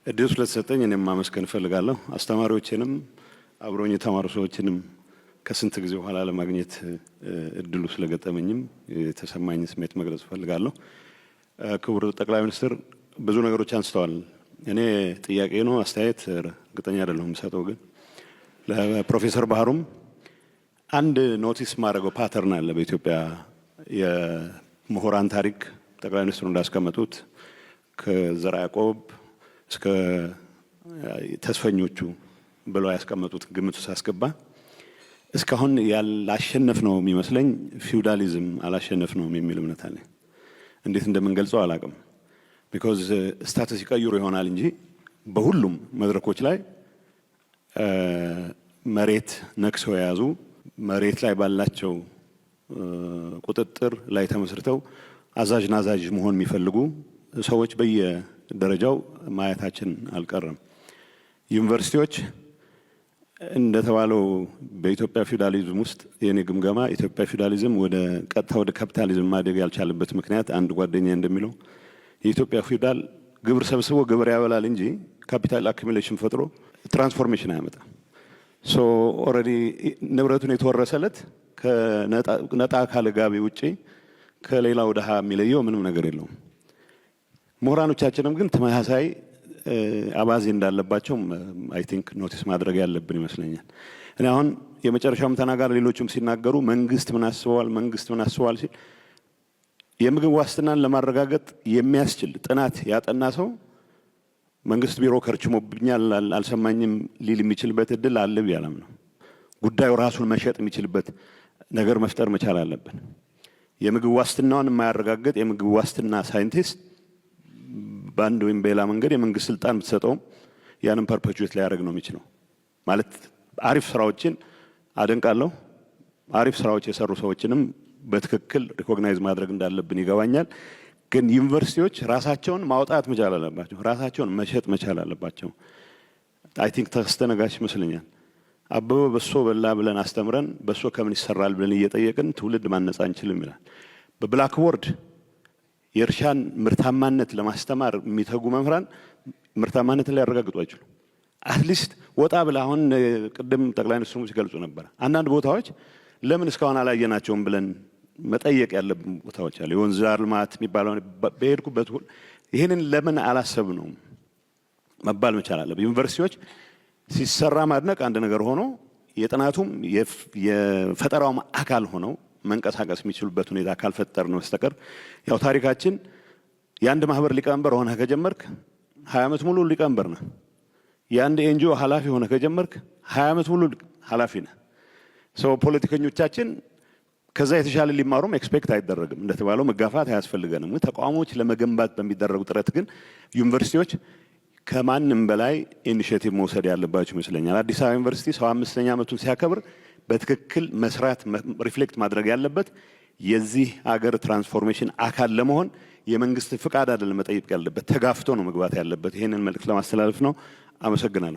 እድሉ ስለተሰጠኝ እኔም ማመስገን እፈልጋለሁ። አስተማሪዎችንም አብሮኝ የተማሩ ሰዎችንም ከስንት ጊዜ በኋላ ለማግኘት እድሉ ስለገጠመኝም የተሰማኝ ስሜት መግለጽ እፈልጋለሁ። ክቡር ጠቅላይ ሚኒስትር ብዙ ነገሮች አንስተዋል። እኔ ጥያቄ ነው አስተያየት እርግጠኛ አይደለሁም ሰጠው፣ ግን ለፕሮፌሰር ባህሩም አንድ ኖቲስ ማድረገው ፓተርን አለ በኢትዮጵያ የምሁራን ታሪክ። ጠቅላይ ሚኒስትሩ እንዳስቀመጡት ከዘርዓ ያዕቆብ እስከ ተስፈኞቹ ብለው ያስቀመጡት ግምት ውስጥ አስገባ እስካሁን ያላሸነፍ ነው የሚመስለኝ ፊውዳሊዝም አላሸነፍ ነው የሚል እምነት አለ። እንዴት እንደምንገልጸው አላቅም። ቢኮዝ ስታተስ ይቀይሩ ይሆናል እንጂ በሁሉም መድረኮች ላይ መሬት ነክሰው የያዙ መሬት ላይ ባላቸው ቁጥጥር ላይ ተመስርተው አዛዥ ናዛዥ መሆን የሚፈልጉ ሰዎች በየደረጃው ማየታችን አልቀረም። ዩኒቨርሲቲዎች እንደተባለው በኢትዮጵያ ፊውዳሊዝም ውስጥ የኔ ግምገማ ኢትዮጵያ ፊውዳሊዝም ወደ ቀጥታ ወደ ካፒታሊዝም ማደግ ያልቻለበት ምክንያት አንድ ጓደኛ እንደሚለው የኢትዮጵያ ፊውዳል ግብር ሰብስቦ ግብር ያበላል እንጂ ካፒታል አኩሙሌሽን ፈጥሮ ትራንስፎርሜሽን አያመጣም። ሶ ኦልሬዲ ንብረቱን የተወረሰለት ከነጣ ካለ ጋቢ ውጪ ከሌላው ድሃ የሚለየው ምንም ነገር የለውም። ምሁራኖቻችንም ግን ተመሳሳይ አባዜ እንዳለባቸው አይ ቲንክ ኖቲስ ማድረግ ያለብን ይመስለኛል። እኔ አሁን የመጨረሻውም ተናጋሪ ሌሎችም ሲናገሩ መንግስት ምን አስበዋል ሲል የምግብ ዋስትናን ለማረጋገጥ የሚያስችል ጥናት ያጠና ሰው መንግስት ቢሮ ከርችሞብኛል አልሰማኝም ሊል የሚችልበት እድል አለ ብዬ አላምንም። ጉዳዩ ራሱን መሸጥ የሚችልበት ነገር መፍጠር መቻል አለብን። የምግብ ዋስትናውን የማያረጋግጥ የምግብ ዋስትና ሳይንቲስት በአንድ ወይም በሌላ መንገድ የመንግስት ስልጣን ብትሰጠውም ያንን ፐርፔቹዌት ሊያደርግ ነው የሚችለው። ማለት አሪፍ ስራዎችን አደንቃለሁ። አሪፍ ስራዎች የሰሩ ሰዎችንም በትክክል ሪኮግናይዝ ማድረግ እንዳለብን ይገባኛል። ግን ዩኒቨርሲቲዎች ራሳቸውን ማውጣት መቻል አለባቸው። ራሳቸውን መሸጥ መቻል አለባቸው። አይ ቲንክ ተስተነጋሽ ይመስለኛል። አበበ በሶ በላ ብለን አስተምረን በሶ ከምን ይሰራል ብለን እየጠየቅን ትውልድ ማነጽ አንችልም ይላል። በብላክቦርድ የእርሻን ምርታማነት ለማስተማር የሚተጉ መምህራን ምርታማነትን ሊያረጋግጡ አይችሉም። አትሊስት ወጣ ብለ አሁን ቅድም ጠቅላይ ሚኒስትሩ ሲገልጹ ነበር አንዳንድ ቦታዎች ለምን እስካሁን አላየናቸውም ብለን መጠየቅ ያለብን ቦታዎች አሉ። የወንዝ ዳር ልማት የሚባለው በሄድኩበት ሁሉ ይህንን ለምን አላሰብነውም መባል መቻል አለበት። ዩኒቨርሲቲዎች ሲሰራ ማድነቅ አንድ ነገር ሆኖ የጥናቱም የፈጠራውም አካል ሆነው መንቀሳቀስ የሚችሉበት ሁኔታ ካልፈጠርን በስተቀር ያው ታሪካችን የአንድ ማህበር ሊቀመንበር ሆነ ከጀመርክ 20 ዓመት ሙሉ ሊቀመንበር ነህ። የአንድ ኤንጂኦ ኃላፊ ሆነ ከጀመርክ 20 ዓመት ሙሉ ኃላፊ ነህ። ሰው ፖለቲከኞቻችን ከዛ የተሻለ ሊማሩም ኤክስፔክት አይደረግም። እንደተባለው መጋፋት አያስፈልገንም። ተቋሞች ለመገንባት በሚደረጉ ጥረት ግን ዩኒቨርሲቲዎች ከማንም በላይ ኢኒሼቲቭ መውሰድ ያለባቸው ይመስለኛል። አዲስ አበባ ዩኒቨርሲቲ 75ኛ ዓመቱን ሲያከብር በትክክል መስራት ሪፍሌክት ማድረግ ያለበት የዚህ አገር ትራንስፎርሜሽን አካል ለመሆን የመንግስት ፍቃድ አይደለም መጠየቅ ያለበት፣ ተጋፍቶ ነው መግባት ያለበት። ይሄንን መልእክት ለማስተላለፍ ነው። አመሰግናለሁ።